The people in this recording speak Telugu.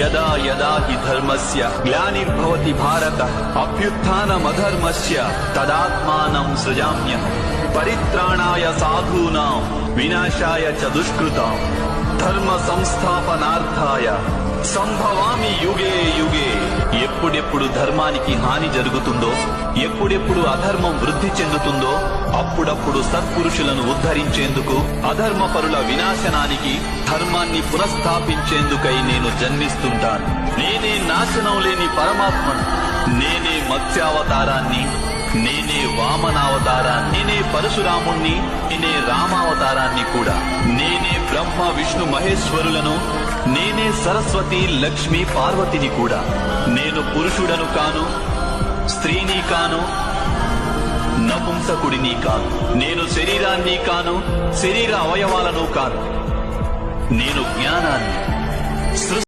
యదా యదా హి ధర్మస్య గ్లానిర్భవతి భారత అభ్యుత్థానమధర్మస్య తదాత్మానం సృజామ్యహం పరిత్రాణాయ సాధూనాం వినాశాయ చ దుష్కృతాం ధర్మ సంస్థాపనార్థాయ సంభవామి యుగే యుగే. ఎప్పుడెప్పుడు ధర్మానికి హాని జరుగుతుందో, ఎప్పుడెప్పుడు అధర్మం వృద్ధి చెందుతుందో అప్పుడప్పుడు సత్పురుషులను ఉద్ధరించేందుకు, అధర్మపరుల వినాశనానికి, ధర్మాన్ని పునఃస్థాపించేందుకై నేను జన్మిస్తుంటాను. నేనే నాశనం లేని పరమాత్మను. నేనే మత్స్యావతారాన్ని, నేనే వామనావతారాన్ని, నేనే పరశురాముణ్ణి, నేనే రామావతారాన్ని కూడా. నేనే బ్రహ్మ విష్ణు మహేశ్వరులను, నేనే సరస్వతి లక్ష్మి పార్వతిని కూడా. నేను పురుషుడను కాను, స్త్రీని కాను, నపుంసకుడిని కాను. నేను శరీరాన్ని కాను, శరీర అవయవాలను కాను. నేను జ్ఞానాన్ని.